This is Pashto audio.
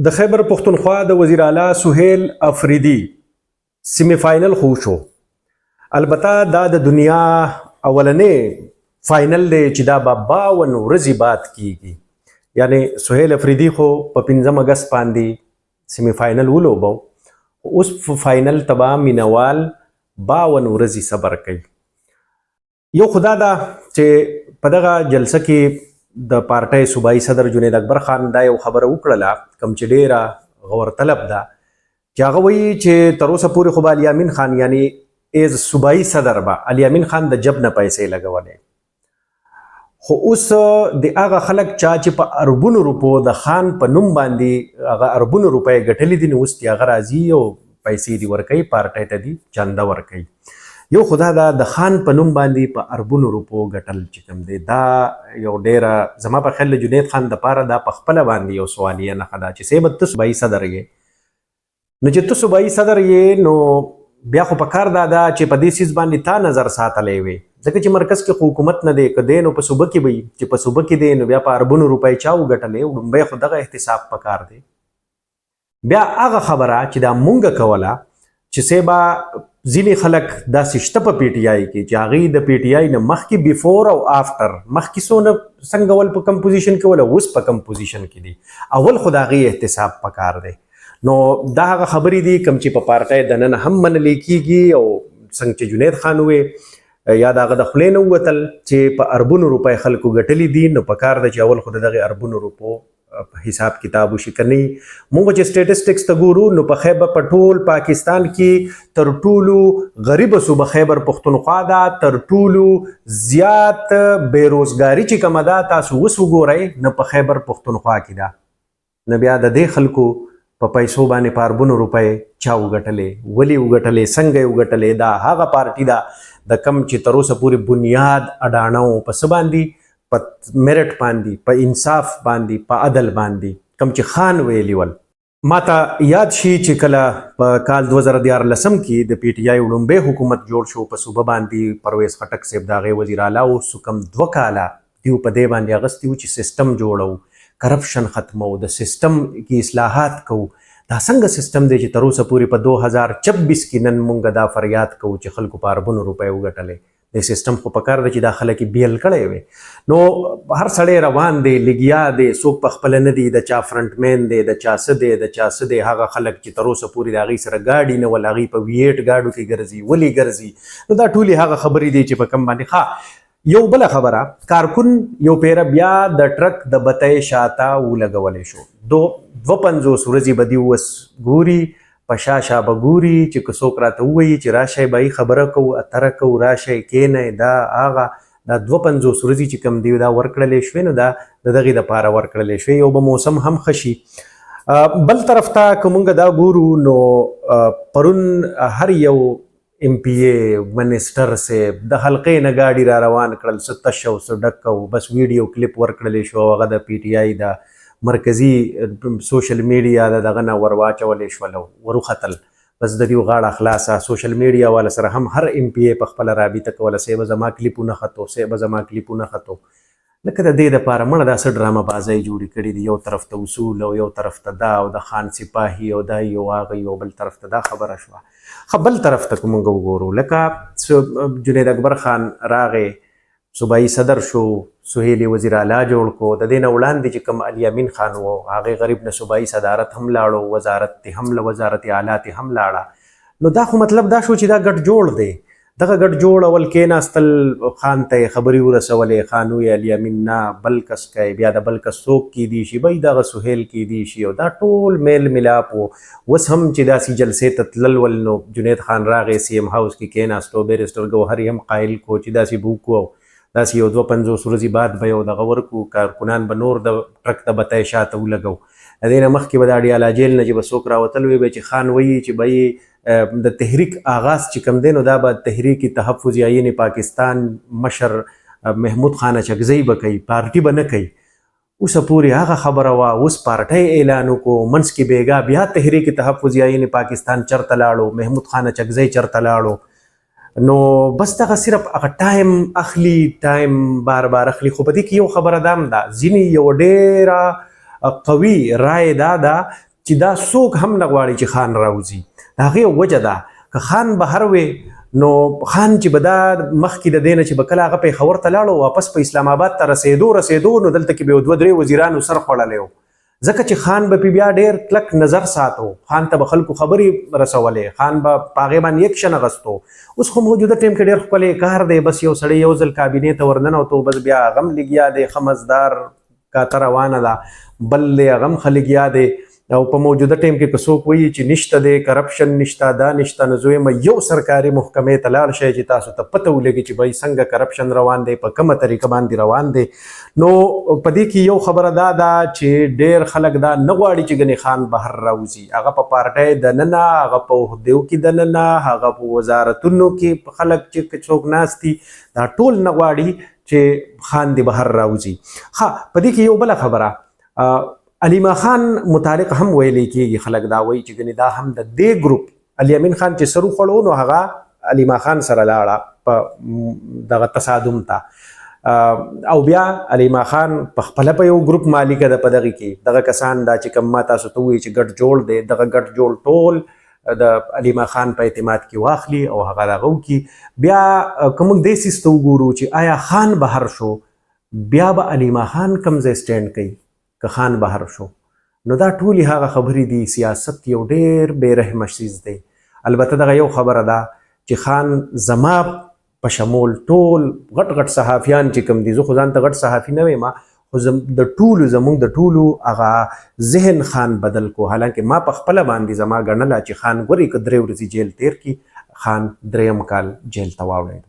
د خیبر پښتونخوا د وزیر اعلی سهیل افریدي سیمی فاینل خو شو. البته دا د دنیا اولنې فاینل دی چې دا به 52 ورځې بعد کیږي. یعنی سهیل افریدي خو په 15 اگست باندې سیمی فاینل ولوبو، اوس په فاینل تبا مینوال 52 ورځې صبر کوي. یو خدا دا چې په دغه جلسه کې د پارټۍ صوبایي صدر جنید اکبر خان دا یو خبره وکړله کوم چې ډیره غور طلب ده، چې هغه وایي چې تر اوسه پورې خو به علي امین خان یعنی ایز صوبایي صدر به علي امین خان د جب نه پیسې لګولې، خو اوس د هغه خلک چې په اربونو روپو د خان په نوم باندې هغه اربونو روپۍ ګټلې دي، نو اوس د هغه راځي او پیسې دي ورکوي، پارټۍ ته دي چنده ورکوي. یو خدا دا د خان په نوم باندې په اربونو روپو ګټل چې کوم دی، دا یو ډیره زما په خیال جنید خان د پاره دا په خپله باندې یو سوالیه نښه ده چې صاحب ته صوبایي صدر یې، نو چې ته صوبایي صدر یې نو بیا خو په کار دا ده چې په دې سیز باندې تا نظر ساتلی وي، ځکه چې مرکز کې خو حکومت نه دی، که دی نو په صوبه کې وي، چې په صوبه کې دی نو بیا په اربونو روپۍ چا وګټلې، لومبی خو دغه احتساب په کار دی. بیا هغه خبره چې دا مونږ کوله چې سیبا ځینې خلک داسې شته په پی ټي آی کې چې هغوی د پی ټي آی نه مخکې بیفور او آفټر مخکې څونه څنګه ول په کم پوزیشن کې ول اوس په کم پوزیشن کې دي، اول خو د هغې احتساب په کار دی. نو دا هغه خبرې دي کوم چې په پارټۍ دننه هم منلې کېږي، او څنګه چې جنید خان ووې یا د هغه د خولې نه ووتل چې په اربونو روپۍ خلکو ګټلې دي، نو په کار ده چې اول خو د دغې اربونو روپو حساب کتاب وشي. که نه مونږ چې سټیټسټکس ته ګورو نو په خیبر په ټول پاکستان کې تر ټولو غریبه صوبه خیبر پښتونخوا ده، تر ټولو زیات بیروزګاري چې کومه ده تاسو اوس وګورئ نو په خیبر پښتونخوا کې ده. نو بیا د دې خلکو په پیسو باندې په اربونو روپۍ چا وګټلې، ولې وګټلې، څنګه یې وګټلې؟ دا هغه پارټي ده د کم چې تر اوسه پورې بنیاد اډانه و په څه باندې، په میرټ باندې، په انصاف باندې، په عدل باندې، کم چې خان ویلي ول. ما ته یاد شي چې کله په کال 2014 کې د پی ټي آی وړومبی حکومت جوړ شو په صوبه باندې، پرویز خټک صاحب د هغې وزیر اعلی و، سو کم 2 کاله دیو په دې باندې اغستي و چې سیستم جوړو، کرپشن ختمو، د سیستم کې اصلاحات کوو. دا څنګه سیستم دی چې تر اوسه پورې په 2026 کې نن مونږ دا فریاد کوو چې خلکو په اربونو روپۍ وګټلې؟ د سیستم خو په کار ده چې دا خلک یې بیل کړی وي. نو هر سړی روان دی، لګیا دی، څوک په خپله نه دی، د چا فرنټ مین دی، د چا څه دی، د چا څه دی. هغه خلک چې تر اوسه پورې د هغوی سره ګاډي نه ول، هغوی په V8 ګاډو کې ګرځي، ولې ګرځي؟ نو دا ټولې هغه خبرې دي چې په کم باندې یو بله خبره، کارکون یو پیره بیا د ټرک د بتۍ شاته ولګولی شو. 52 ورځې به دي اوس ګوري، په شا به ګوري چې که څوک راته ووایي چې راشئ به خبره کوو، اتره کوو، راشئ کینئ، دا هغه دا 52 ورځې چې کوم دی دا ورکړلې شوې، نو دا د دغې دپاره ورکړلې شوې. یو به موسم هم ښه شي. بل طرف ته که مونږ دا ګورو نو پرون هر یو ایم پی ای منسټر صاحب د حلقې نه ګاډي را روان کړل، څه تش او څه ډک او بس ویډیو کلیپ ورکړلی شو، هغه د پی ټي آی د مرکزي سوشل میډیا د دغه نه ور واچولی شول او وروختل، بس د دې غاړه خلاصه. سوشل میډیا والا سره هم هر ایم پی ای په خپله رابطه کوله، صاحب زما کلیپونه ختو، صاحب زما کلیپونه ختو. لکه د دې دپاره مړه دا څه ډرامه بازۍ جوړې کړي دي، یو طرف ته اصول او یو طرف ته دا او د خان سپاهي او دا یو هغه یو، بل طرف ته دا خبره شوه. ښه بل طرف ته که مونږ وګورو، لکه جنید اکبر خان راغی، صوبایي صدر شو، سهیل وزیر اعلی جوړ کو، د دې نه وړاندې چې کوم علي امین خان و هغې غریب نه صوبایي صدارت هم لاړو، وزارت ته هم وزارت اعلی ته هم لاړه. نو دا خو مطلب دا شو چې دا ګډ جوړ دی. دغه ګډ جوړ اول کېناستل، خان ته یې خبرې ورسولې، خان وویل علي امین نه بل کس کوي، بیا د بل کس څوک کیدی شي، بی دغه سهیل کیدی شي، او دا ټول میل ملاپ و. اوس هم چې داسې جلسې ته تلل ول نو جنید خان راغی سی ایم هاوس کې کېناستو، بیرسټر ګوهري هم قایل کو چې داسې به وکړو، داسې یو 52 ورځې بعد به یو دغه ورکو، کارکنان به نور د ټرک د بتۍ شاته ولګو. د دې نه مخکې به د اډیالا جیل نه چې به څوک راوتل وي به چې خان وایي چې به د تحریک آغاز چې کوم دی نو دا به تحریک تحفظ آئین پاکستان مشر محمود خان اچکزی به کوي، پارټي به نه کوي. اوسه پورې هغه خبره وه، اوس پارټۍ اعلان وکړو، منځ کې بیګا بیا تحریک تحفظ آئین پاکستان چرته لاړو، محمود خان اچکزی چرته لاړو. نو بس دغه صرف هغه ټایم اخلي، ټایم بار بار اخلي. خو په دې کې یو خبره دا هم ده، ځینې یو ډېره قوي رای دا ده چې دا څوک هم نه غواړي چې خان راوځي. د هغې وجه ده که خان بهر وی نو خان چې به دا مخکې د دې نه چې به کله هغه پېښور ته لاړو واپس په اسلام آباد ته رسېدو نو دلته کې به یو دوه درې وزیرانو سر خوړلی و، ځکه چې خان به پې بیا ډېر کلک نظر ساتو، خان ته به خلکو خبرې رسولې، خان به په هغې باندې ایکشن اخیستو. اوس خو موجوده ټیم کې ډېر ښکلی کار دی، بس یو سړی یو ځل کابینې ته ورننوتو بس بیا هغه هم لګیا دی، ښه مزدار کاته روانه ده، بل دی هغه هم ښه لګیا دی. او په موجوده ټیم کې که څوک وایي چې نشته دی کرپشن نشته دا نشته، نو زه یو سرکاري محکمې ته لاړ شئ چې تاسو ته پته ولګي چې بھائی څنګه کرپشن روان دی، په کومه طریقه باندې روان دی. نو په دې کې یو خبره دا ده چې ډېر خلک دا نه غواړي چې ګنې خان بهر راوځي، هغه په پارټۍ دننه، هغه په عهدو کې دننه، هغه په وزارتونو کې خلک چې څوک ناست دي دا ټول نه غواړي چې خان دې بهر راوځي. ښه په دې کې یو بله خبره علیما خان متعلق هم ویلی کېږي، خلک دا وایي چې ګنې دا هم د دې ګروپ علي امین خان چې سر وخوړو نو هغه علیما خان سره لاړه په دغه تصادم ته، او بیا علیما خان په خپله په یو ګروپ مالکه ده په دغې کې، دغه کسان دا چې کوم ما تاسو ته ووایي چې ګډ جوړ دی، دغه ګډ جوړ ټول د علیما خان په اعتماد کې واخلي او هغه دغه وکړي. بیا که موږ دې سیس ته وګورو چې آیا خان بهر شو بیا به علیما خان کوم ځای سټینډ کوي که خان بهر شو، نو دا ټولې هغه خبرې دي. سیاست یو ډېر بې رحمه چیز دی. البته دغه یو خبره ده چې خان زما په شمول ټول غټ غټ صحافیان چې کوم دي، زه خو ځان ته غټ صحافي نه وایم، خو د ټولو زموږ د ټولو هغه ذهن خان بدل کو. حالانکه ما په خپله باندې زما ګڼله چې خان ګورې که 3 ورځې جیل تیر کړي، خان 3م کال جیل ته واوړی.